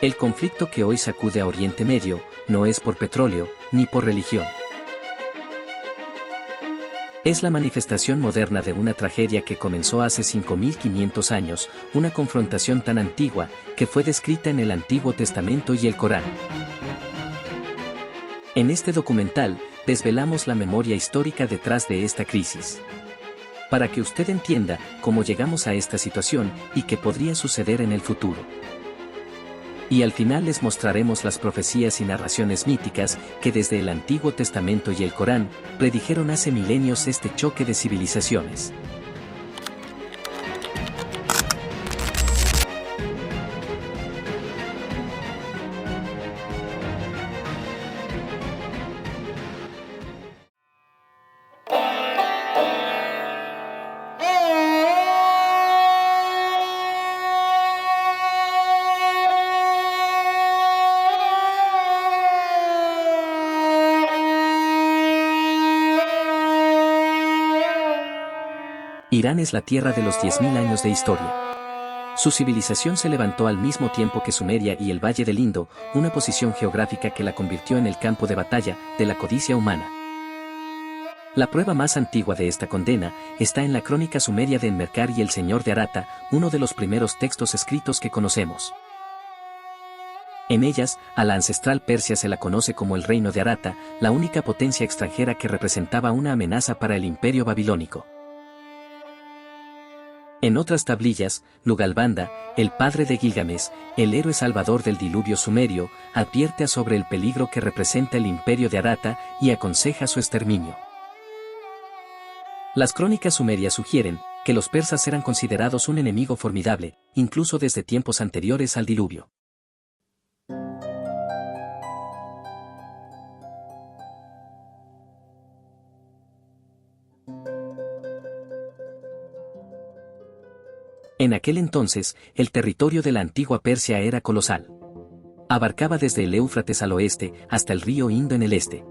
El conflicto que hoy sacude a Oriente Medio no es por petróleo ni por religión. Es la manifestación moderna de una tragedia que comenzó hace 5500 años, una confrontación tan antigua que fue descrita en el Antiguo Testamento y el Corán. En este documental, desvelamos la memoria histórica detrás de esta crisis, para que usted entienda cómo llegamos a esta situación y qué podría suceder en el futuro. Y al final les mostraremos las profecías y narraciones míticas que desde el Antiguo Testamento y el Corán predijeron hace milenios este choque de civilizaciones. Irán es la tierra de los 10.000 años de historia. Su civilización se levantó al mismo tiempo que Sumeria y el Valle del Indo, una posición geográfica que la convirtió en el campo de batalla de la codicia humana. La prueba más antigua de esta condena está en la crónica sumeria de Enmerkar y el Señor de Arata, uno de los primeros textos escritos que conocemos. En ellas, a la ancestral Persia se la conoce como el Reino de Arata, la única potencia extranjera que representaba una amenaza para el imperio babilónico. En otras tablillas, Lugalbanda, el padre de Gilgamesh, el héroe salvador del diluvio sumerio, advierte sobre el peligro que representa el imperio de Arata y aconseja su exterminio. Las crónicas sumerias sugieren que los persas eran considerados un enemigo formidable, incluso desde tiempos anteriores al diluvio. En aquel entonces, el territorio de la antigua Persia era colosal. Abarcaba desde el Éufrates al oeste hasta el río Indo en el este.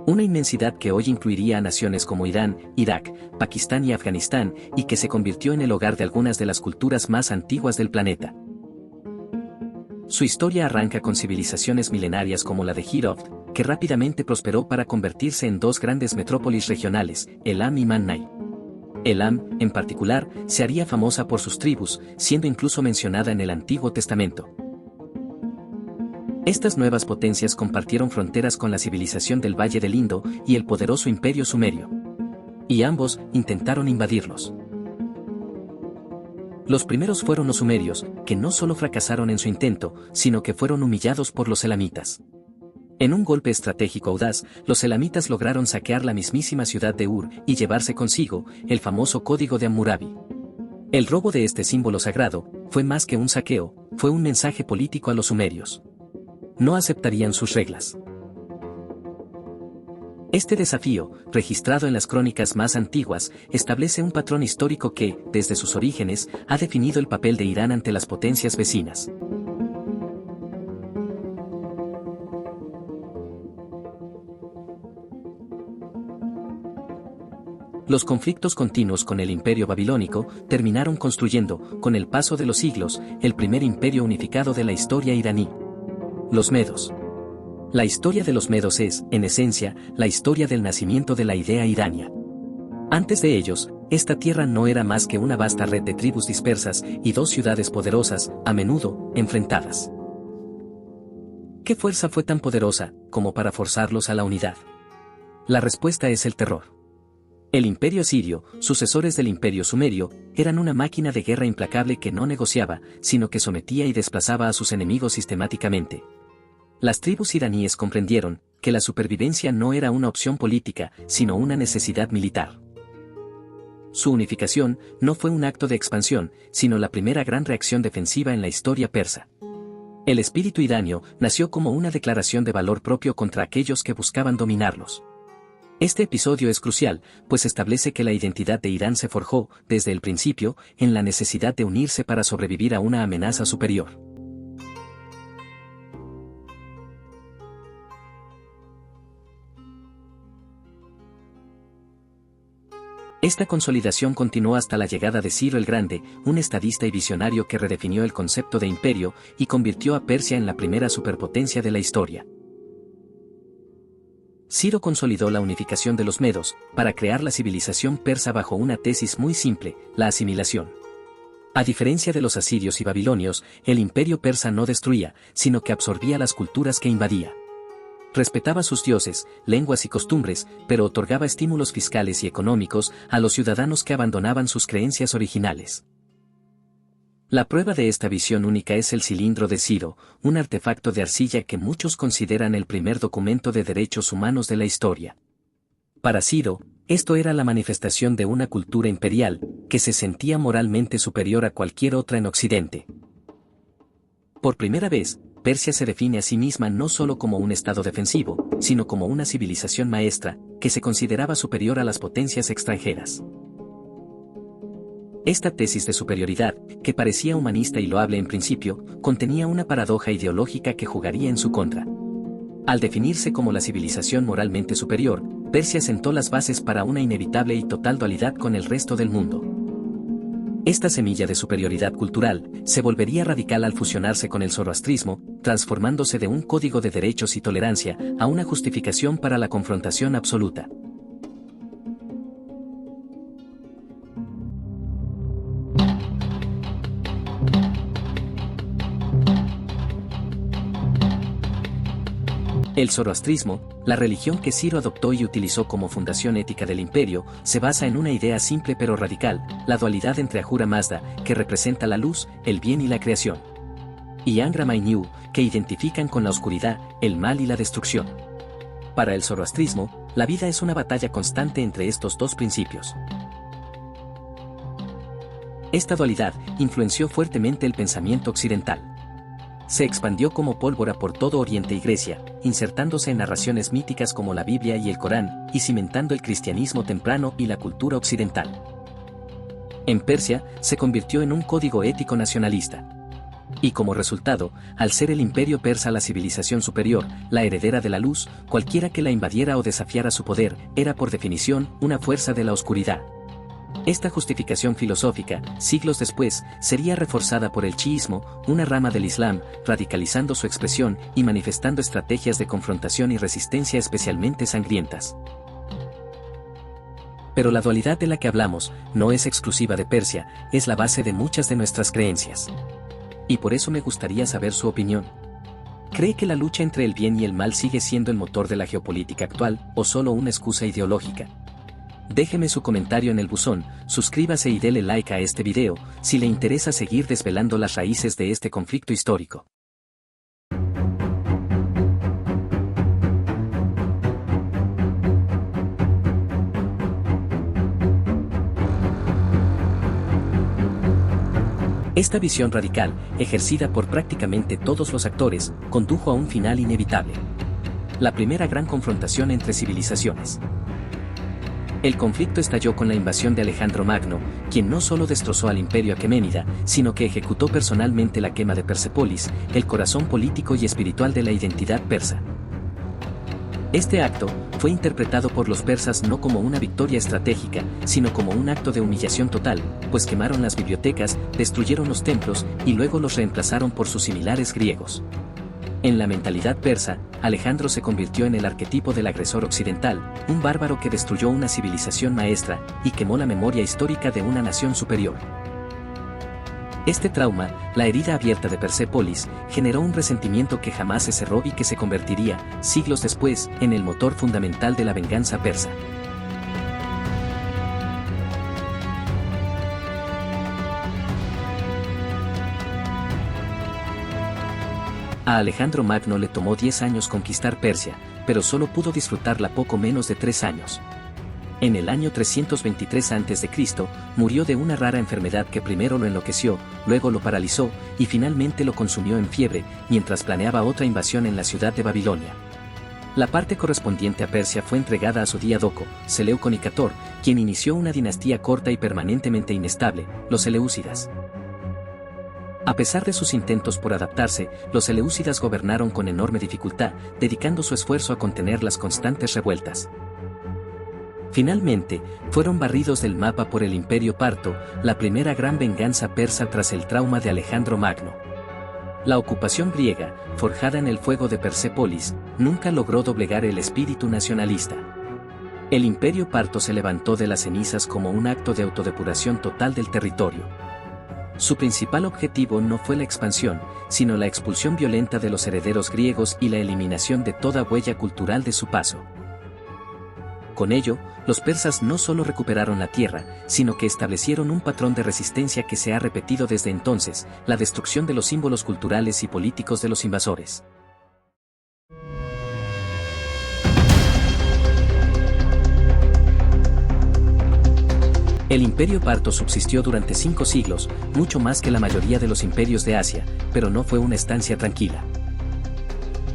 Una inmensidad que hoy incluiría a naciones como Irán, Irak, Pakistán y Afganistán, y que se convirtió en el hogar de algunas de las culturas más antiguas del planeta. Su historia arranca con civilizaciones milenarias como la de Hiroft, que rápidamente prosperó para convertirse en dos grandes metrópolis regionales, Elam y Mannai. Elam, en particular, se haría famosa por sus tribus, siendo incluso mencionada en el Antiguo Testamento. Estas nuevas potencias compartieron fronteras con la civilización del Valle del Indo y el poderoso imperio sumerio. Y ambos intentaron invadirlos. Los primeros fueron los sumerios, que no solo fracasaron en su intento, sino que fueron humillados por los elamitas. En un golpe estratégico audaz, los elamitas lograron saquear la mismísima ciudad de Ur y llevarse consigo el famoso Código de Hammurabi. El robo de este símbolo sagrado fue más que un saqueo, fue un mensaje político a los sumerios. No aceptarían sus reglas. Este desafío, registrado en las crónicas más antiguas, establece un patrón histórico que, desde sus orígenes, ha definido el papel de Irán ante las potencias vecinas. Los conflictos continuos con el imperio babilónico terminaron construyendo, con el paso de los siglos, el primer imperio unificado de la historia iraní. Los medos. La historia de los medos es, en esencia, la historia del nacimiento de la idea irania. Antes de ellos, esta tierra no era más que una vasta red de tribus dispersas y dos ciudades poderosas, a menudo, enfrentadas. ¿Qué fuerza fue tan poderosa como para forzarlos a la unidad? La respuesta es el terror. El imperio sirio, sucesores del imperio sumerio, eran una máquina de guerra implacable que no negociaba, sino que sometía y desplazaba a sus enemigos sistemáticamente. Las tribus iraníes comprendieron que la supervivencia no era una opción política, sino una necesidad militar. Su unificación no fue un acto de expansión, sino la primera gran reacción defensiva en la historia persa. El espíritu iranio nació como una declaración de valor propio contra aquellos que buscaban dominarlos. Este episodio es crucial, pues establece que la identidad de Irán se forjó, desde el principio, en la necesidad de unirse para sobrevivir a una amenaza superior. Esta consolidación continuó hasta la llegada de Ciro el Grande, un estadista y visionario que redefinió el concepto de imperio y convirtió a Persia en la primera superpotencia de la historia. Ciro consolidó la unificación de los medos, para crear la civilización persa bajo una tesis muy simple, la asimilación. A diferencia de los asirios y babilonios, el imperio persa no destruía, sino que absorbía las culturas que invadía. Respetaba sus dioses, lenguas y costumbres, pero otorgaba estímulos fiscales y económicos a los ciudadanos que abandonaban sus creencias originales. La prueba de esta visión única es el cilindro de Ciro, un artefacto de arcilla que muchos consideran el primer documento de derechos humanos de la historia. Para Ciro, esto era la manifestación de una cultura imperial, que se sentía moralmente superior a cualquier otra en Occidente. Por primera vez, Persia se define a sí misma no solo como un estado defensivo, sino como una civilización maestra, que se consideraba superior a las potencias extranjeras. Esta tesis de superioridad, que parecía humanista y loable en principio, contenía una paradoja ideológica que jugaría en su contra. Al definirse como la civilización moralmente superior, Persia sentó las bases para una inevitable y total dualidad con el resto del mundo. Esta semilla de superioridad cultural se volvería radical al fusionarse con el zoroastrismo, transformándose de un código de derechos y tolerancia a una justificación para la confrontación absoluta. El zoroastrismo, la religión que Ciro adoptó y utilizó como fundación ética del imperio, se basa en una idea simple pero radical, la dualidad entre Ahura Mazda, que representa la luz, el bien y la creación, y Angra Mainyu, que identifican con la oscuridad, el mal y la destrucción. Para el zoroastrismo, la vida es una batalla constante entre estos dos principios. Esta dualidad influenció fuertemente el pensamiento occidental. Se expandió como pólvora por todo Oriente y Grecia, insertándose en narraciones míticas como la Biblia y el Corán, y cimentando el cristianismo temprano y la cultura occidental. En Persia, se convirtió en un código ético nacionalista. Y como resultado, al ser el imperio persa la civilización superior, la heredera de la luz, cualquiera que la invadiera o desafiara su poder, era por definición una fuerza de la oscuridad. Esta justificación filosófica, siglos después, sería reforzada por el chiismo, una rama del Islam, radicalizando su expresión y manifestando estrategias de confrontación y resistencia especialmente sangrientas. Pero la dualidad de la que hablamos no es exclusiva de Persia, es la base de muchas de nuestras creencias. Y por eso me gustaría saber su opinión. ¿Cree que la lucha entre el bien y el mal sigue siendo el motor de la geopolítica actual, o solo una excusa ideológica? Déjeme su comentario en el buzón, suscríbase y dele like a este video, si le interesa seguir desvelando las raíces de este conflicto histórico. Esta visión radical, ejercida por prácticamente todos los actores, condujo a un final inevitable. La primera gran confrontación entre civilizaciones. El conflicto estalló con la invasión de Alejandro Magno, quien no solo destrozó al imperio aqueménida, sino que ejecutó personalmente la quema de Persépolis, el corazón político y espiritual de la identidad persa. Este acto fue interpretado por los persas no como una victoria estratégica, sino como un acto de humillación total, pues quemaron las bibliotecas, destruyeron los templos y luego los reemplazaron por sus similares griegos. En la mentalidad persa, Alejandro se convirtió en el arquetipo del agresor occidental, un bárbaro que destruyó una civilización maestra y quemó la memoria histórica de una nación superior. Este trauma, la herida abierta de Persépolis, generó un resentimiento que jamás se cerró y que se convertiría, siglos después, en el motor fundamental de la venganza persa. A Alejandro Magno le tomó 10 años conquistar Persia, pero solo pudo disfrutarla poco menos de 3 años. En el año 323 a.C., murió de una rara enfermedad que primero lo enloqueció, luego lo paralizó, y finalmente lo consumió en fiebre, mientras planeaba otra invasión en la ciudad de Babilonia. La parte correspondiente a Persia fue entregada a su diádoco, Seleuco Nicator, quien inició una dinastía corta y permanentemente inestable, los Seleucidas. A pesar de sus intentos por adaptarse, los seleucidas gobernaron con enorme dificultad, dedicando su esfuerzo a contener las constantes revueltas. Finalmente, fueron barridos del mapa por el Imperio Parto, la primera gran venganza persa tras el trauma de Alejandro Magno. La ocupación griega, forjada en el fuego de Persépolis, nunca logró doblegar el espíritu nacionalista. El Imperio Parto se levantó de las cenizas como un acto de autodepuración total del territorio. Su principal objetivo no fue la expansión, sino la expulsión violenta de los herederos griegos y la eliminación de toda huella cultural de su paso. Con ello, los persas no solo recuperaron la tierra, sino que establecieron un patrón de resistencia que se ha repetido desde entonces, la destrucción de los símbolos culturales y políticos de los invasores. El Imperio Parto subsistió durante 5 siglos, mucho más que la mayoría de los imperios de Asia, pero no fue una estancia tranquila.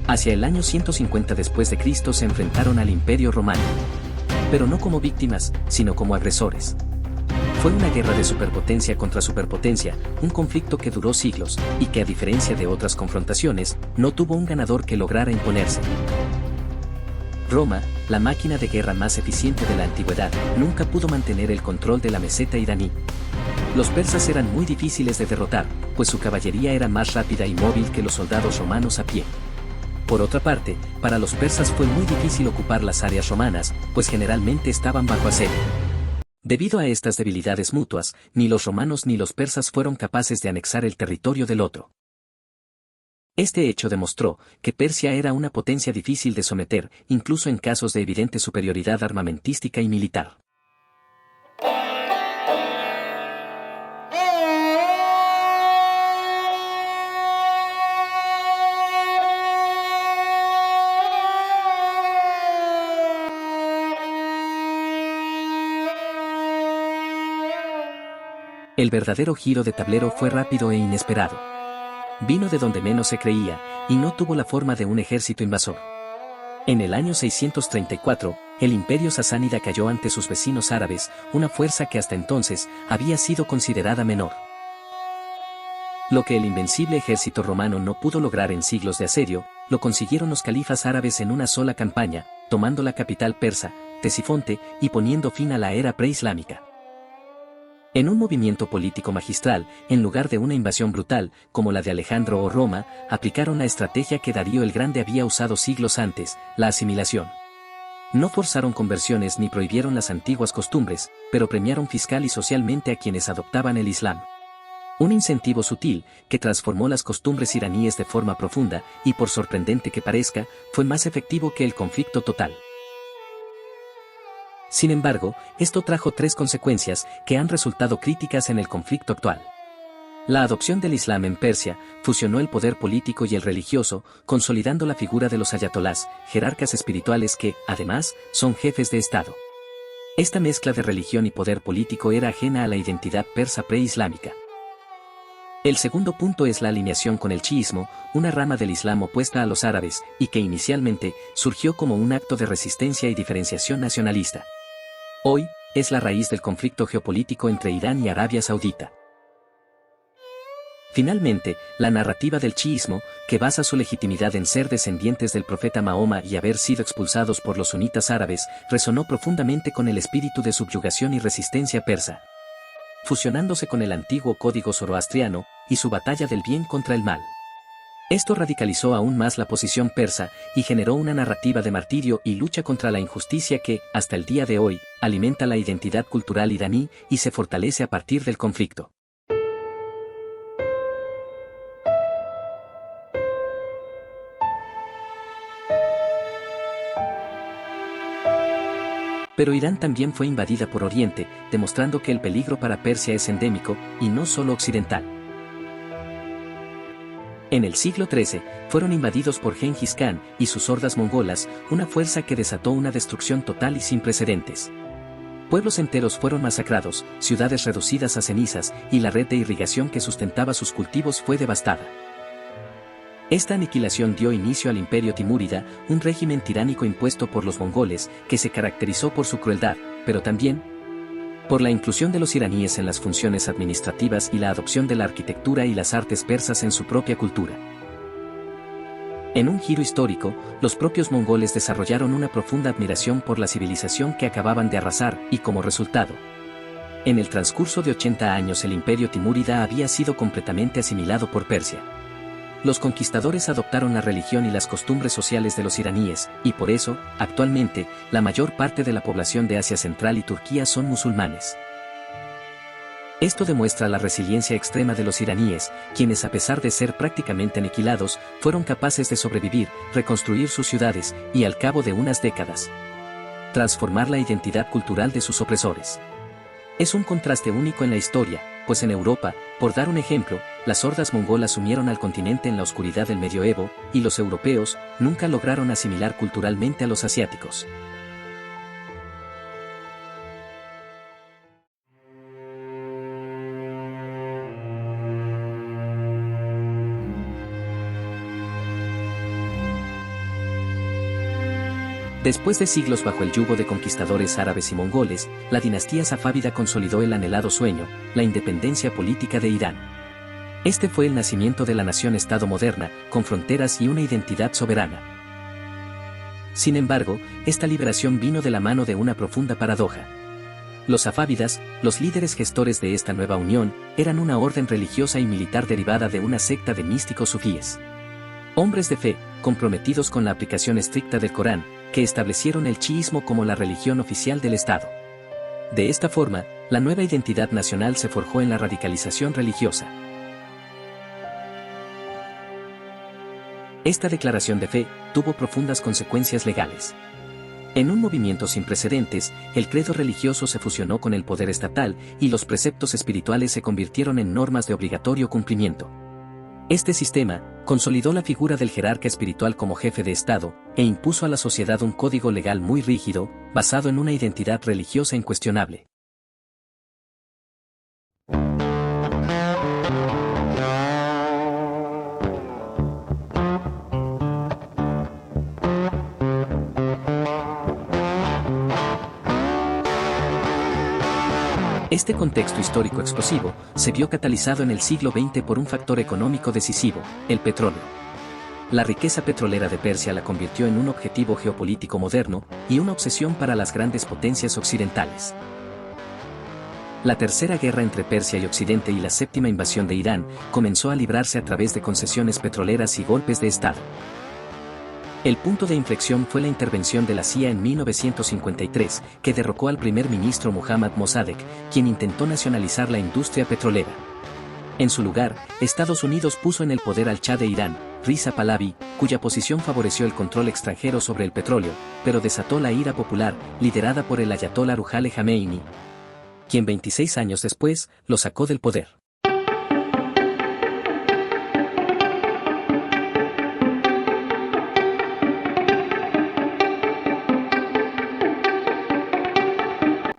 Hacia el año 150 después de Cristo se enfrentaron al Imperio Romano. Pero no como víctimas, sino como agresores. Fue una guerra de superpotencia contra superpotencia, un conflicto que duró siglos, y que a diferencia de otras confrontaciones, no tuvo un ganador que lograra imponerse. Roma, la máquina de guerra más eficiente de la antigüedad, nunca pudo mantener el control de la meseta iraní. Los persas eran muy difíciles de derrotar, pues su caballería era más rápida y móvil que los soldados romanos a pie. Por otra parte, para los persas fue muy difícil ocupar las áreas romanas, pues generalmente estaban bajo asedio. Debido a estas debilidades mutuas, ni los romanos ni los persas fueron capaces de anexar el territorio del otro. Este hecho demostró que Persia era una potencia difícil de someter, incluso en casos de evidente superioridad armamentística y militar. El verdadero giro de tablero fue rápido e inesperado. Vino de donde menos se creía, y no tuvo la forma de un ejército invasor. En el año 634, el imperio sasánida cayó ante sus vecinos árabes, una fuerza que hasta entonces había sido considerada menor. Lo que el invencible ejército romano no pudo lograr en siglos de asedio, lo consiguieron los califas árabes en una sola campaña, tomando la capital persa, Ctesifonte, y poniendo fin a la era preislámica. En un movimiento político magistral, en lugar de una invasión brutal, como la de Alejandro o Roma, aplicaron la estrategia que Darío el Grande había usado siglos antes, la asimilación. No forzaron conversiones ni prohibieron las antiguas costumbres, pero premiaron fiscal y socialmente a quienes adoptaban el Islam. Un incentivo sutil, que transformó las costumbres iraníes de forma profunda, y por sorprendente que parezca, fue más efectivo que el conflicto total. Sin embargo, esto trajo 3 consecuencias que han resultado críticas en el conflicto actual. La adopción del Islam en Persia fusionó el poder político y el religioso, consolidando la figura de los ayatolás, jerarcas espirituales que, además, son jefes de Estado. Esta mezcla de religión y poder político era ajena a la identidad persa preislámica. El segundo punto es la alineación con el chiismo, una rama del Islam opuesta a los árabes, y que inicialmente surgió como un acto de resistencia y diferenciación nacionalista. Hoy, es la raíz del conflicto geopolítico entre Irán y Arabia Saudita. Finalmente, la narrativa del chiismo, que basa su legitimidad en ser descendientes del profeta Mahoma y haber sido expulsados por los sunitas árabes, resonó profundamente con el espíritu de subyugación y resistencia persa, fusionándose con el antiguo código zoroastriano y su batalla del bien contra el mal. Esto radicalizó aún más la posición persa y generó una narrativa de martirio y lucha contra la injusticia que, hasta el día de hoy, alimenta la identidad cultural iraní y se fortalece a partir del conflicto. Pero Irán también fue invadida por Oriente, demostrando que el peligro para Persia es endémico, y no solo occidental. En el siglo XIII, fueron invadidos por Gengis Khan y sus hordas mongolas, una fuerza que desató una destrucción total y sin precedentes. Pueblos enteros fueron masacrados, ciudades reducidas a cenizas, y la red de irrigación que sustentaba sus cultivos fue devastada. Esta aniquilación dio inicio al Imperio Timúrida, un régimen tiránico impuesto por los mongoles, que se caracterizó por su crueldad, pero también por la inclusión de los iraníes en las funciones administrativas y la adopción de la arquitectura y las artes persas en su propia cultura. En un giro histórico, los propios mongoles desarrollaron una profunda admiración por la civilización que acababan de arrasar, y como resultado, en el transcurso de 80 años el imperio timúrida había sido completamente asimilado por Persia. Los conquistadores adoptaron la religión y las costumbres sociales de los iraníes, y por eso, actualmente, la mayor parte de la población de Asia Central y Turquía son musulmanes. Esto demuestra la resiliencia extrema de los iraníes, quienes a pesar de ser prácticamente aniquilados, fueron capaces de sobrevivir, reconstruir sus ciudades, y al cabo de unas décadas, transformar la identidad cultural de sus opresores. Es un contraste único en la historia, pues en Europa, por dar un ejemplo, las hordas mongolas sumieron al continente en la oscuridad del medioevo, y los europeos nunca lograron asimilar culturalmente a los asiáticos. Después de siglos bajo el yugo de conquistadores árabes y mongoles, la dinastía safávida consolidó el anhelado sueño, la independencia política de Irán. Este fue el nacimiento de la nación-estado moderna, con fronteras y una identidad soberana. Sin embargo, esta liberación vino de la mano de una profunda paradoja. Los safávidas, los líderes gestores de esta nueva unión, eran una orden religiosa y militar derivada de una secta de místicos sufíes. Hombres de fe, comprometidos con la aplicación estricta del Corán, que establecieron el chiismo como la religión oficial del Estado. De esta forma, la nueva identidad nacional se forjó en la radicalización religiosa. Esta declaración de fe tuvo profundas consecuencias legales. En un movimiento sin precedentes, el credo religioso se fusionó con el poder estatal y los preceptos espirituales se convirtieron en normas de obligatorio cumplimiento. Este sistema consolidó la figura del jerarca espiritual como jefe de Estado e impuso a la sociedad un código legal muy rígido, basado en una identidad religiosa incuestionable. Este contexto histórico explosivo se vio catalizado en el siglo XX por un factor económico decisivo, el petróleo. La riqueza petrolera de Persia la convirtió en un objetivo geopolítico moderno y una obsesión para las grandes potencias occidentales. La tercera guerra entre Persia y Occidente y la séptima invasión de Irán comenzó a librarse a través de concesiones petroleras y golpes de Estado. El punto de inflexión fue la intervención de la CIA en 1953, que derrocó al primer ministro Mohammad Mossadegh, quien intentó nacionalizar la industria petrolera. En su lugar, Estados Unidos puso en el poder al Shah de Irán, Riza Pahlavi, cuya posición favoreció el control extranjero sobre el petróleo, pero desató la ira popular, liderada por el ayatolá Ruhollah Jomeini, quien 26 años después, lo sacó del poder.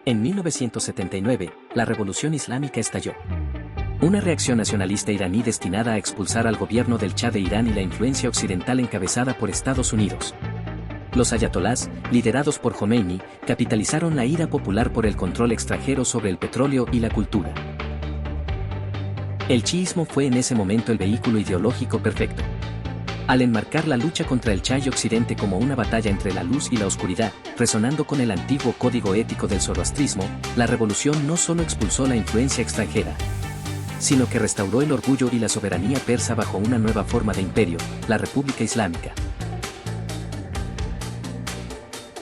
En 1979, la Revolución Islámica estalló. Una reacción nacionalista iraní destinada a expulsar al gobierno del Shah de Irán y la influencia occidental encabezada por Estados Unidos. Los ayatolás, liderados por Jomeini, capitalizaron la ira popular por el control extranjero sobre el petróleo y la cultura. El chiismo fue en ese momento el vehículo ideológico perfecto. Al enmarcar la lucha contra el Shah y Occidente como una batalla entre la luz y la oscuridad, resonando con el antiguo código ético del zoroastrismo, la revolución no solo expulsó la influencia extranjera, sino que restauró el orgullo y la soberanía persa bajo una nueva forma de imperio, la República Islámica.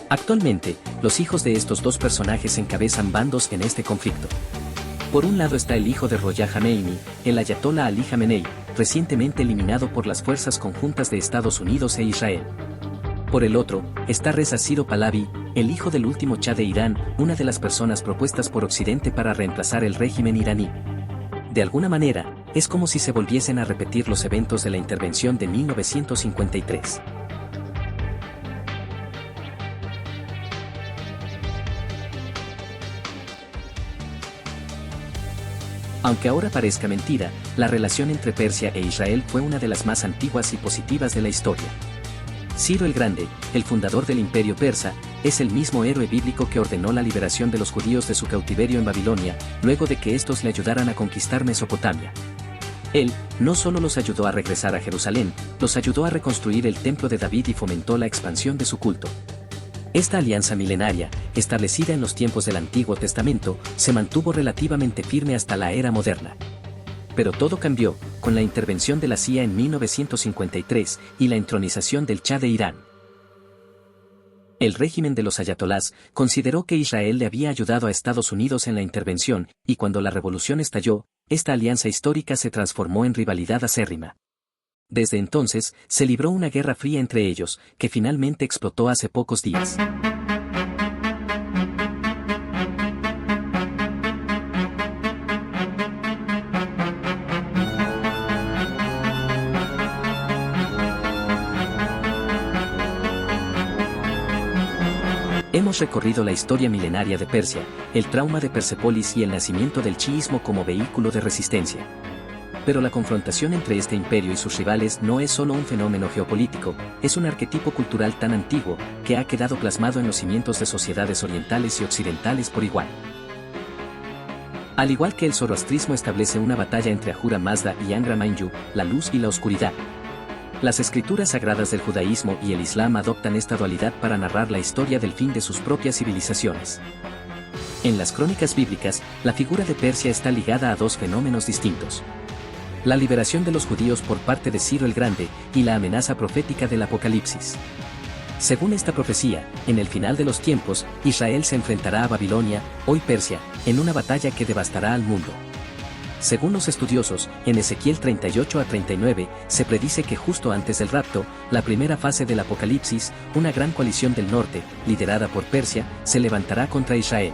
Actualmente, los hijos de estos dos personajes encabezan bandos en este conflicto. Por un lado está el hijo de Ruhollah Jomeini, el ayatolá Ali Khamenei, recientemente eliminado por las fuerzas conjuntas de Estados Unidos e Israel. Por el otro, está Reza Shiro Pahlavi, el hijo del último Shah de Irán, una de las personas propuestas por Occidente para reemplazar el régimen iraní. De alguna manera, es como si se volviesen a repetir los eventos de la intervención de 1953. Aunque ahora parezca mentira, la relación entre Persia e Israel fue una de las más antiguas y positivas de la historia. Ciro el Grande, el fundador del imperio persa, es el mismo héroe bíblico que ordenó la liberación de los judíos de su cautiverio en Babilonia, luego de que estos le ayudaran a conquistar Mesopotamia. Él, no solo los ayudó a regresar a Jerusalén, los ayudó a reconstruir el templo de David y fomentó la expansión de su culto. Esta alianza milenaria, establecida en los tiempos del Antiguo Testamento, se mantuvo relativamente firme hasta la era moderna. Pero todo cambió, con la intervención de la CIA en 1953 y la entronización del Shah de Irán. El régimen de los ayatolás consideró que Israel le había ayudado a Estados Unidos en la intervención, y cuando la revolución estalló, esta alianza histórica se transformó en rivalidad acérrima. Desde entonces, se libró una guerra fría entre ellos, que finalmente explotó hace pocos días. Hemos recorrido la historia milenaria de Persia, el trauma de Persépolis y el nacimiento del chiismo como vehículo de resistencia. Pero la confrontación entre este imperio y sus rivales no es solo un fenómeno geopolítico, es un arquetipo cultural tan antiguo, que ha quedado plasmado en los cimientos de sociedades orientales y occidentales por igual. Al igual que el zoroastrismo establece una batalla entre Ahura Mazda y Angra Mainyu, la luz y la oscuridad. Las escrituras sagradas del judaísmo y el islam adoptan esta dualidad para narrar la historia del fin de sus propias civilizaciones. En las crónicas bíblicas, la figura de Persia está ligada a dos fenómenos distintos: la liberación de los judíos por parte de Ciro el Grande y la amenaza profética del Apocalipsis. Según esta profecía, en el final de los tiempos, Israel se enfrentará a Babilonia, hoy Persia, en una batalla que devastará al mundo. Según los estudiosos, en Ezequiel 38 a 39, se predice que justo antes del rapto, la primera fase del Apocalipsis, una gran coalición del norte, liderada por Persia, se levantará contra Israel.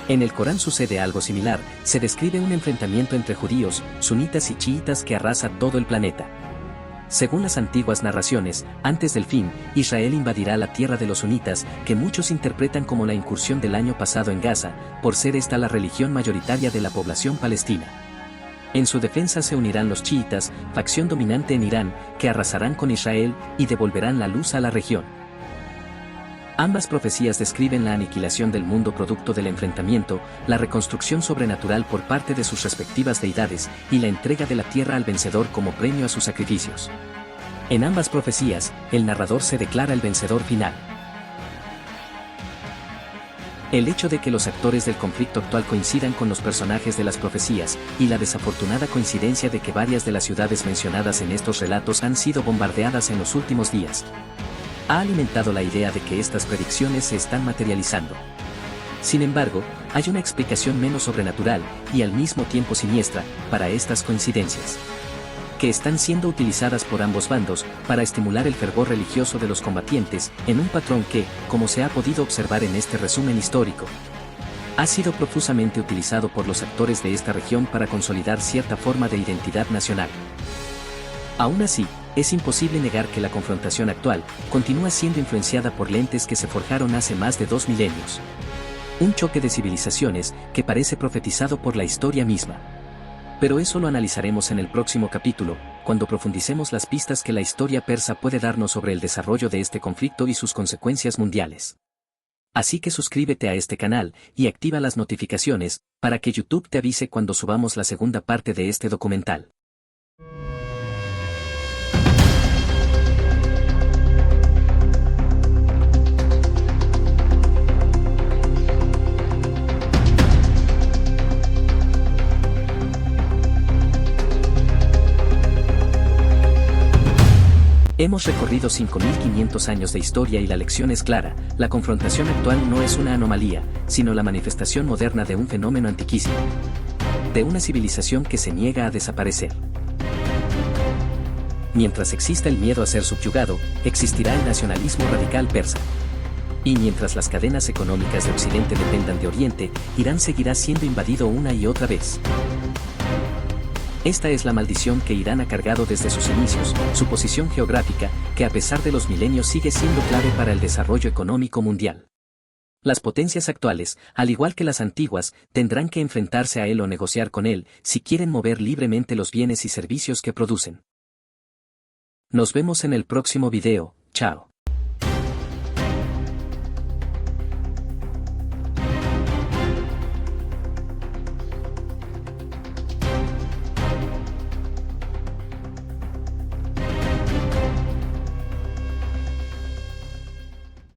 En el Corán sucede algo similar, se describe un enfrentamiento entre judíos, sunitas y chiitas que arrasa todo el planeta. Según las antiguas narraciones, antes del fin, Israel invadirá la tierra de los sunitas, que muchos interpretan como la incursión del año pasado en Gaza, por ser esta la religión mayoritaria de la población palestina. En su defensa se unirán los chiitas, facción dominante en Irán, que arrasarán con Israel y devolverán la luz a la región. Ambas profecías describen la aniquilación del mundo producto del enfrentamiento, la reconstrucción sobrenatural por parte de sus respectivas deidades y la entrega de la tierra al vencedor como premio a sus sacrificios. En ambas profecías, el narrador se declara el vencedor final. El hecho de que los actores del conflicto actual coincidan con los personajes de las profecías, y la desafortunada coincidencia de que varias de las ciudades mencionadas en estos relatos han sido bombardeadas en los últimos días, ha alimentado la idea de que estas predicciones se están materializando. Sin embargo, hay una explicación menos sobrenatural, y al mismo tiempo siniestra, para estas coincidencias, que están siendo utilizadas por ambos bandos para estimular el fervor religioso de los combatientes, en un patrón que, como se ha podido observar en este resumen histórico, ha sido profusamente utilizado por los actores de esta región para consolidar cierta forma de identidad nacional. Aún así, es imposible negar que la confrontación actual continúa siendo influenciada por lentes que se forjaron hace más de 2 milenios. Un choque de civilizaciones que parece profetizado por la historia misma. Pero eso lo analizaremos en el próximo capítulo, cuando profundicemos las pistas que la historia persa puede darnos sobre el desarrollo de este conflicto y sus consecuencias mundiales. Así que suscríbete a este canal y activa las notificaciones para que YouTube te avise cuando subamos la segunda parte de este documental. Hemos recorrido 5.500 años de historia y la lección es clara: la confrontación actual no es una anomalía, sino la manifestación moderna de un fenómeno antiquísimo. De una civilización que se niega a desaparecer. Mientras exista el miedo a ser subyugado, existirá el nacionalismo radical persa. Y mientras las cadenas económicas de Occidente dependan de Oriente, Irán seguirá siendo invadido una y otra vez. Esta es la maldición que Irán ha cargado desde sus inicios, su posición geográfica, que a pesar de los milenios sigue siendo clave para el desarrollo económico mundial. Las potencias actuales, al igual que las antiguas, tendrán que enfrentarse a él o negociar con él, si quieren mover libremente los bienes y servicios que producen. Nos vemos en el próximo video, chao.